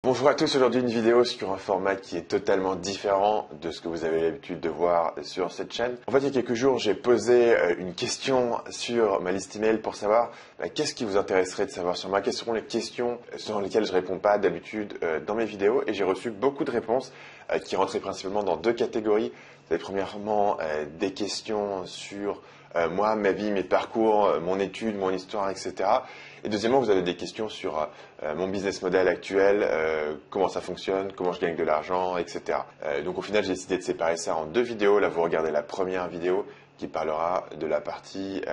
Bonjour à tous, aujourd'hui une vidéo sur un format qui est totalement différent de ce que vous avez l'habitude de voir sur cette chaîne. En fait, il y a quelques jours, j'ai posé une question sur ma liste email pour savoir qu'est-ce qui vous intéresserait de savoir sur moi, quelles seront les questions sur lesquelles je réponds pas d'habitude dans mes vidéos, et j'ai reçu beaucoup de réponses qui rentraient principalement dans deux catégories. Vous avez premièrement des questions sur moi, ma vie, mes parcours, mon étude, mon histoire, etc. Et deuxièmement, vous avez des questions sur mon business model actuel, comment ça fonctionne, comment je gagne de l'argent, etc. Donc au final, j'ai décidé de séparer ça en deux vidéos. Là, vous regardez la première vidéo qui parlera de la partie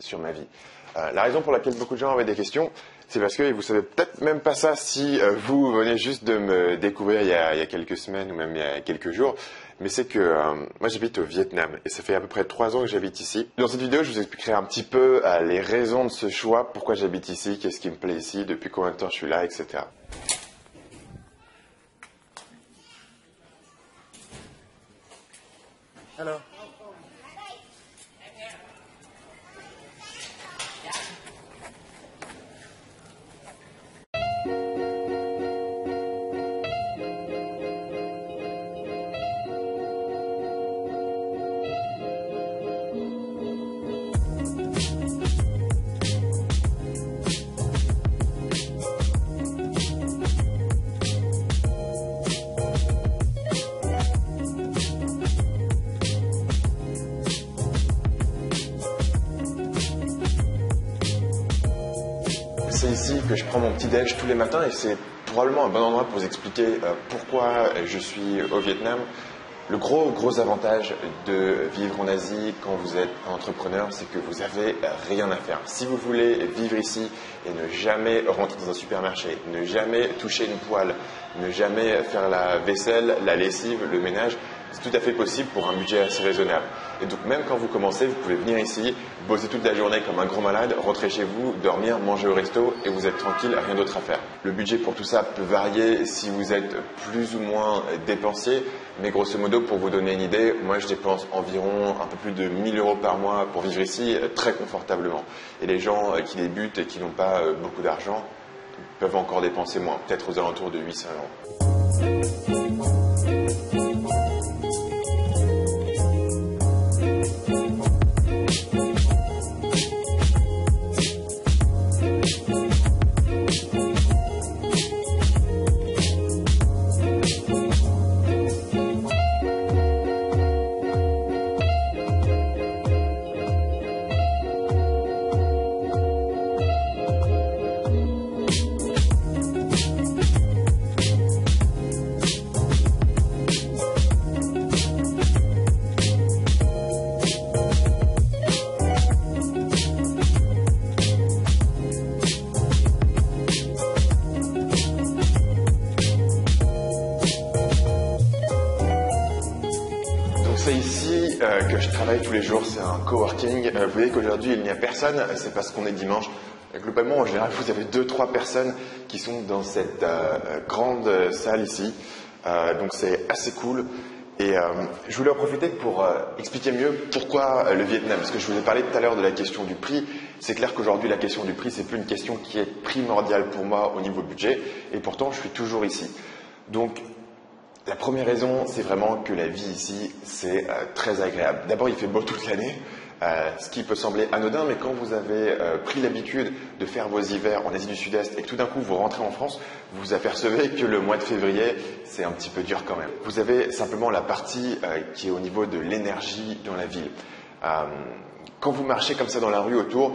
sur ma vie. La raison pour laquelle beaucoup de gens avaient des questions, c'est parce que vous savez peut-être même pas ça si vous venez juste de me découvrir il y a quelques semaines ou même il y a quelques jours. Mais c'est que moi j'habite au Vietnam et ça fait à peu près 3 ans que j'habite ici. Dans cette vidéo, je vous expliquerai un petit peu les raisons de ce choix, pourquoi j'habite ici, qu'est-ce qui me plaît ici, depuis combien de temps je suis là, etc. Hello. C'est ici que je prends mon petit déj tous les matins et c'est probablement un bon endroit pour vous expliquer pourquoi je suis au Vietnam. Le gros avantage de vivre en Asie quand vous êtes un entrepreneur, c'est que vous avez rien à faire. Si vous voulez vivre ici et ne jamais rentrer dans un supermarché, ne jamais toucher une poêle, ne jamais faire la vaisselle, la lessive, le ménage, c'est tout à fait possible pour un budget assez raisonnable. Et donc même quand vous commencez, vous pouvez venir ici, bosser toute la journée comme un gros malade, rentrer chez vous, dormir, manger au resto et vous êtes tranquille, rien d'autre à faire. Le budget pour tout ça peut varier si vous êtes plus ou moins dépensier, mais grosso modo pour vous donner une idée, moi je dépense environ un peu plus de 1 000 € par mois pour vivre ici très confortablement. Et les gens qui débutent et qui n'ont pas beaucoup d'argent peuvent encore dépenser moins, peut-être aux alentours de 800 €. C'est ici que je travaille tous les jours, c'est un coworking. Vous voyez qu'aujourd'hui il n'y a personne, c'est parce qu'on est dimanche. Globalement, en général, vous avez 2-3 personnes qui sont dans cette grande salle ici. Donc c'est assez cool. Et je voulais en profiter pour expliquer mieux pourquoi le Vietnam. Parce que je vous ai parlé tout à l'heure de la question du prix. C'est clair qu'aujourd'hui, la question du prix, c'est plus une question qui est primordiale pour moi au niveau budget. Et pourtant, je suis toujours ici. Donc, la première raison, c'est vraiment que la vie ici, c'est très agréable. D'abord, il fait beau toute l'année, ce qui peut sembler anodin, mais quand vous avez pris l'habitude de faire vos hivers en Asie du Sud-Est et que tout d'un coup vous rentrez en France, vous vous apercevez que le mois de février, c'est un petit peu dur quand même. Vous avez simplement la partie qui est au niveau de l'énergie dans la ville. Quand vous marchez comme ça dans la rue autour,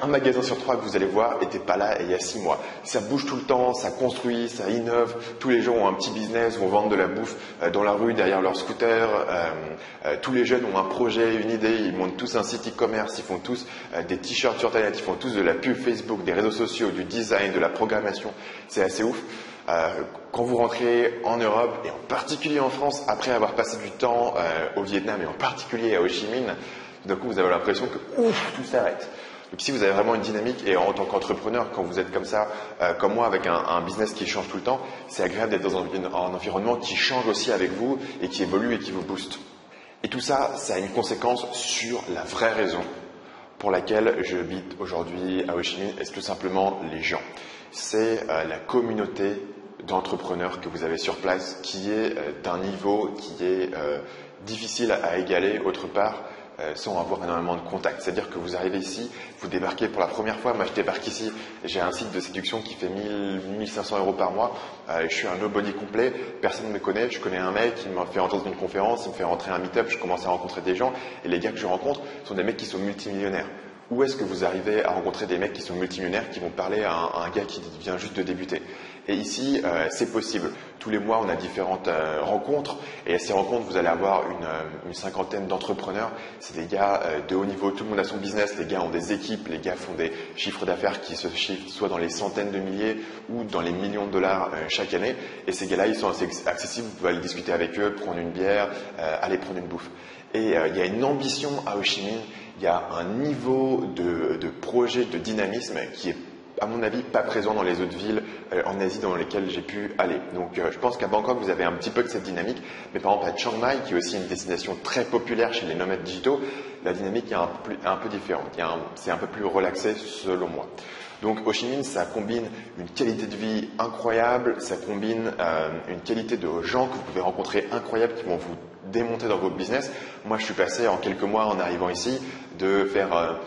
un magasin sur 3 que vous allez voir n'était pas là il y a 6 mois. Ça bouge tout le temps, ça construit, ça innove. Tous les gens ont un petit business, vont vendre de la bouffe dans la rue derrière leur scooter. Tous les jeunes ont un projet, une idée. Ils montent tous un site e-commerce, ils font tous des t-shirts sur Internet, ils font tous de la pub Facebook, des réseaux sociaux, du design, de la programmation. C'est assez ouf. Quand vous rentrez en Europe et en particulier en France, après avoir passé du temps au Vietnam et en particulier à Ho Chi Minh, d'un coup vous avez l'impression que ouf, tout s'arrête. Donc ici vous avez vraiment une dynamique et en tant qu'entrepreneur, quand vous êtes comme ça, comme moi, avec un business qui change tout le temps, c'est agréable d'être dans un environnement qui change aussi avec vous et qui évolue et qui vous booste. Et tout ça, ça a une conséquence sur la vraie raison pour laquelle j'habite aujourd'hui à Ho Chi Minh, et c'est tout simplement les gens. C'est la communauté d'entrepreneurs que vous avez sur place qui est d'un niveau qui est difficile à égaler autre part sans avoir énormément de contacts. C'est-à-dire que vous arrivez ici, vous débarquez pour la première fois. Moi, je débarque ici, j'ai un site de séduction qui fait 1 500 € par mois. Je suis un nobody complet, personne ne me connaît. Je connais un mec qui m'a fait entrer dans une conférence, il me fait rentrer à un meet-up, je commence à rencontrer des gens. Et les gars que je rencontre sont des mecs qui sont multimillionnaires. Où est-ce que vous arrivez à rencontrer des mecs qui sont multimillionnaires, qui vont parler à un gars qui vient juste de débuter? Et ici, c'est possible. Tous les mois, on a différentes rencontres. Et à ces rencontres, vous allez avoir une cinquantaine d'entrepreneurs. C'est des gars de haut niveau. Tout le monde a son business. Les gars ont des équipes. Les gars font des chiffres d'affaires qui se chiffrent soit dans les centaines de milliers ou dans les millions de dollars chaque année. Et ces gars-là, ils sont assez accessibles. Vous pouvez aller discuter avec eux, prendre une bière, aller prendre une bouffe. Et il y a une ambition à Ho Chi Minh. Il y a un niveau de projet, de dynamisme qui est, à mon avis, pas présent dans les autres villes en Asie dans lesquelles j'ai pu aller. Donc je pense qu'à Bangkok, vous avez un petit peu de cette dynamique. Mais par exemple, à Chiang Mai, qui est aussi une destination très populaire chez les nomades digitaux, la dynamique est un peu différente. C'est un peu plus relaxé selon moi. Donc Ho Chi Minh, ça combine une qualité de vie incroyable, ça combine une qualité de gens que vous pouvez rencontrer incroyables qui vont vous démonter dans votre business. Moi, je suis passé en quelques mois en arrivant ici de faire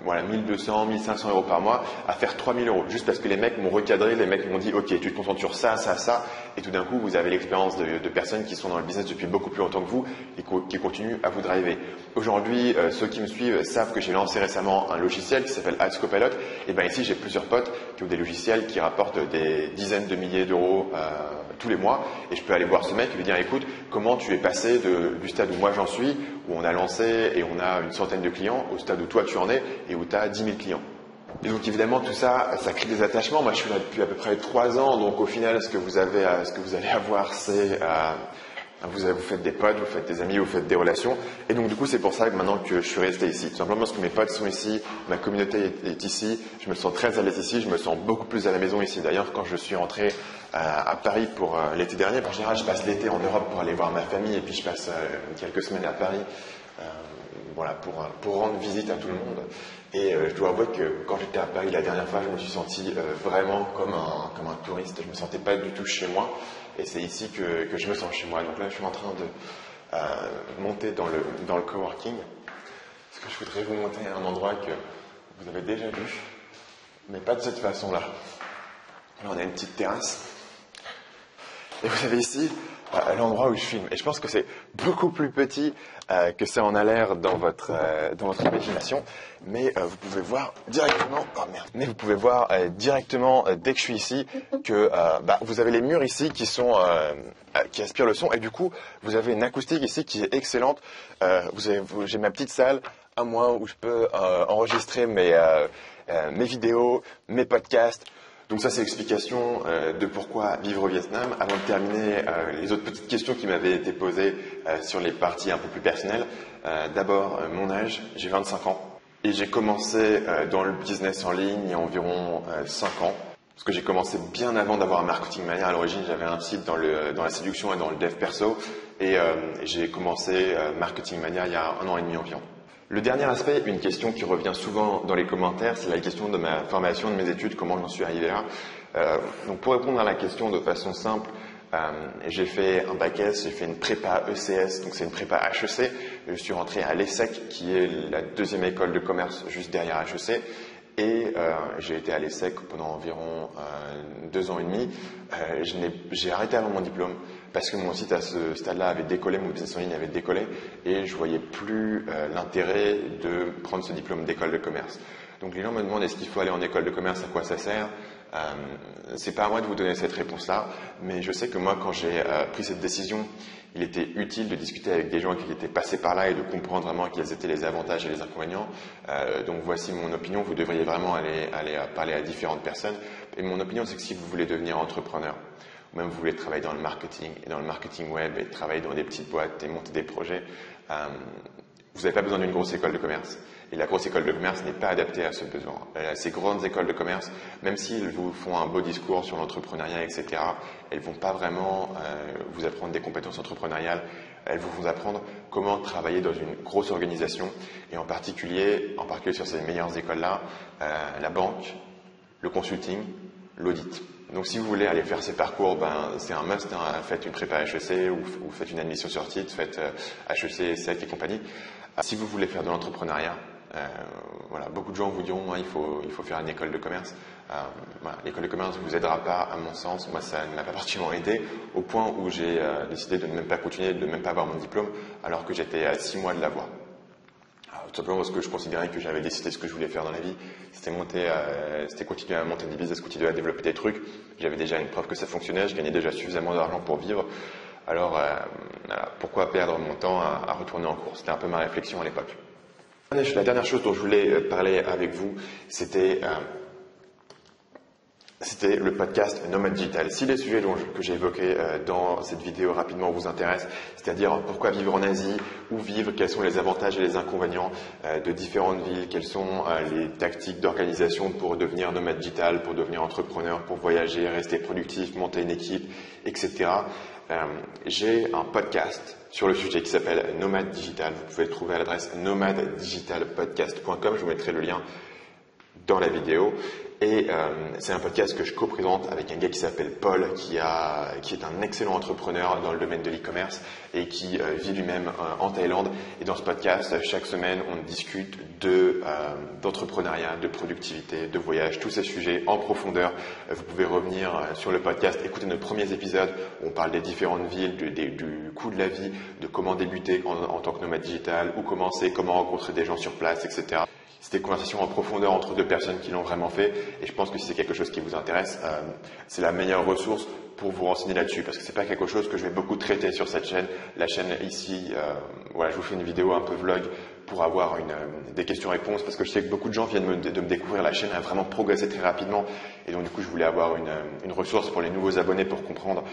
1200, 1500 € par mois à faire 3000 €. Juste parce que les mecs m'ont recadré, les mecs m'ont dit ok, tu te concentres sur ça, ça, ça. Et tout d'un coup, vous avez l'expérience de personnes qui sont dans le business depuis beaucoup plus longtemps que vous et qui continuent à vous driver. Aujourd'hui, ceux qui me suivent savent que j'ai lancé récemment un logiciel qui s'appelle Ads Copilot. Et bien ici, j'ai plusieurs potes qui ont des logiciels qui rapportent des dizaines de milliers d'euros tous les mois. Et je peux aller voir ce mec et lui dire écoute, comment tu es passé du stade où moi j'en suis, où on a lancé et on a une centaine de clients, au stade où toi tu en es et où tu as 10 000 clients. Et donc évidemment tout ça, ça crée des attachements. Moi je suis là depuis à peu près 3 ans, donc au final ce que vous allez avoir c'est vous faites des potes, vous faites des amis, vous faites des relations. Et donc du coup c'est pour ça que maintenant que je suis resté ici. Tout simplement parce que mes potes sont ici, ma communauté est ici, je me sens très à l'aise ici, je me sens beaucoup plus à la maison ici. D'ailleurs quand je suis rentré à Paris pour l'été dernier, en général je passe l'été en Europe pour aller voir ma famille et puis je passe quelques semaines à Paris pour rendre visite à tout le monde. Et je dois avouer que quand j'étais à Paris la dernière fois, je me suis senti vraiment comme un touriste. Je me sentais pas du tout chez moi. Et c'est ici que je me sens chez moi. Donc là, je suis en train de monter dans le coworking. Parce que je voudrais vous montrer un endroit que vous avez déjà vu, mais pas de cette façon-là. Là, on a une petite terrasse. Et vous avez ici l'endroit où je filme. Et je pense que c'est beaucoup plus petit que ça en a l'air dans votre imagination. Mais vous pouvez voir directement. Oh merde. Mais vous pouvez voir directement dès que je suis ici que vous avez les murs ici qui aspirent le son. Et du coup, vous avez une acoustique ici qui est excellente. J'ai ma petite salle à moi où je peux enregistrer mes vidéos, mes podcasts. Donc ça, c'est l'explication de pourquoi vivre au Vietnam. Avant de terminer, les autres petites questions qui m'avaient été posées sur les parties un peu plus personnelles. D'abord, mon âge, j'ai 25 ans. Et j'ai commencé dans le business en ligne il y a environ 5 ans. Parce que j'ai commencé bien avant d'avoir un Marketing Mania. À l'origine, j'avais un site dans la séduction et dans le dev perso. Et j'ai commencé Marketing Mania il y a 1 an et demi environ. Le dernier aspect, une question qui revient souvent dans les commentaires, c'est la question de ma formation, de mes études, comment j'en suis arrivé là. Donc pour répondre à la question de façon simple, j'ai fait un bac S, j'ai fait une prépa ECS, donc c'est une prépa HEC. Je suis rentré à l'ESSEC, qui est la deuxième école de commerce juste derrière HEC. Et j'ai été à l'ESSEC pendant environ 2 ans et demi. J'ai arrêté avant mon diplôme parce que mon site à ce stade-là avait décollé, mon business en ligne avait décollé et je voyais plus l'intérêt de prendre ce diplôme d'école de commerce. Donc les gens me demandent est-ce qu'il faut aller en école de commerce, à quoi ça sert? C'est pas à moi de vous donner cette réponse-là, mais je sais que moi quand j'ai pris cette décision, il était utile de discuter avec des gens qui étaient passés par là et de comprendre vraiment quels étaient les avantages et les inconvénients. Donc voici mon opinion, vous devriez vraiment aller parler à différentes personnes. Et mon opinion, c'est que si vous voulez devenir entrepreneur, ou même vous voulez travailler dans le marketing et dans le marketing web et travailler dans des petites boîtes et monter des projets, vous n'avez pas besoin d'une grosse école de commerce. Et la grosse école de commerce n'est pas adaptée à ce besoin. Ces grandes écoles de commerce, même s'ils vous font un beau discours sur l'entrepreneuriat, etc., elles ne vont pas vraiment vous apprendre des compétences entrepreneuriales. Elles vont vous apprendre comment travailler dans une grosse organisation et en particulier sur ces meilleures écoles-là, la banque, le consulting, l'audit. Donc si vous voulez aller faire ces parcours, c'est un must, hein. Faites une prépa HEC ou faites une admission sur titre, faites HEC, SEC et compagnie. Si vous voulez faire de l'entrepreneuriat, voilà, beaucoup de gens vous diront il faut faire une école de commerce. Voilà, l'école de commerce ne vous aidera pas, à mon sens. Moi, ça ne m'a pas particulièrement aidé, au point où j'ai décidé de ne même pas continuer, de ne même pas avoir mon diplôme, alors que j'étais à 6 mois de l'avoir. Tout simplement parce que je considérais que j'avais décidé ce que je voulais faire dans la vie. C'était continuer à monter des business, continuer à développer des trucs. J'avais déjà une preuve que ça fonctionnait, je gagnais déjà suffisamment d'argent pour vivre. Alors, voilà, pourquoi perdre mon temps à retourner en cours? C'était un peu ma réflexion à l'époque. La dernière chose dont je voulais parler avec vous, c'était le podcast Nomade Digital. Si les sujets que j'ai évoqués dans cette vidéo rapidement vous intéressent, c'est-à-dire pourquoi vivre en Asie, où vivre, quels sont les avantages et les inconvénients de différentes villes, quelles sont les tactiques d'organisation pour devenir nomade digital, pour devenir entrepreneur, pour voyager, rester productif, monter une équipe, etc. J'ai un podcast sur le sujet qui s'appelle Nomade Digital. Vous pouvez le trouver à l'adresse nomadedigitalpodcast.com. Je vous mettrai le lien dans la vidéo. Et c'est un podcast que je co-présente avec un gars qui s'appelle Paul, qui est un excellent entrepreneur dans le domaine de l'e-commerce et qui vit lui-même en Thaïlande. Et dans ce podcast, chaque semaine, on discute d'entrepreneuriat, de productivité, de voyage, tous ces sujets en profondeur. Vous pouvez revenir sur le podcast, écouter nos premiers épisodes où on parle des différentes villes, du coût de la vie, de comment débuter en tant que nomade digital, où commencer, comment rencontrer des gens sur place, etc. C'est des conversations en profondeur entre deux personnes qui l'ont vraiment fait, et je pense que si c'est quelque chose qui vous intéresse, c'est la meilleure ressource pour vous renseigner là-dessus, parce que c'est pas quelque chose que je vais beaucoup traiter sur cette chaîne. La chaîne ici, voilà, je vous fais une vidéo un peu vlog pour avoir des questions-réponses, parce que je sais que beaucoup de gens viennent de me découvrir. La chaîne a vraiment progressé très rapidement, et donc du coup je voulais avoir une ressource pour les nouveaux abonnés pour comprendre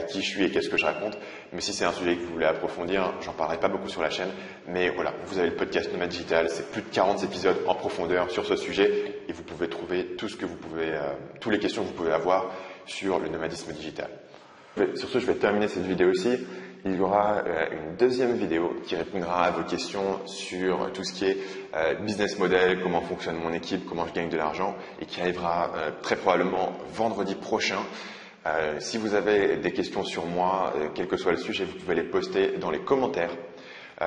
qui je suis et qu'est-ce que je raconte. Mais si c'est un sujet que vous voulez approfondir, j'en parlerai pas beaucoup sur la chaîne, mais voilà, vous avez le podcast Nomade Digital, c'est plus de 40 épisodes en profondeur sur ce sujet, et vous pouvez trouver tout ce que vous pouvez, toutes les questions que vous pouvez avoir sur le nomadisme digital. Sur ce, je vais terminer cette vidéo-ci. Il y aura une deuxième vidéo qui répondra à vos questions sur tout ce qui est business model, comment fonctionne mon équipe, comment je gagne de l'argent, et qui arrivera très probablement vendredi prochain. Si vous avez des questions sur moi, quel que soit le sujet, vous pouvez les poster dans les commentaires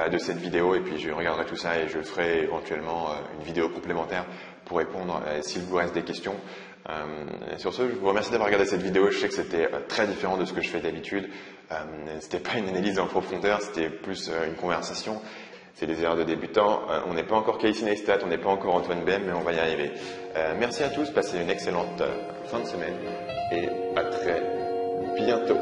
de cette vidéo, et puis je regarderai tout ça et je ferai éventuellement une vidéo complémentaire pour répondre s'il vous reste des questions. Sur ce, je vous remercie d'avoir regardé cette vidéo. Je sais que c'était très différent de ce que je fais d'habitude. C'était pas une analyse en profondeur, c'était plus une conversation. C'est des erreurs de débutants. On n'est pas encore Casey Neistat, on n'est pas encore Antoine BM, mais on va y arriver. Merci à tous, passez une excellente fin de semaine et à très bientôt.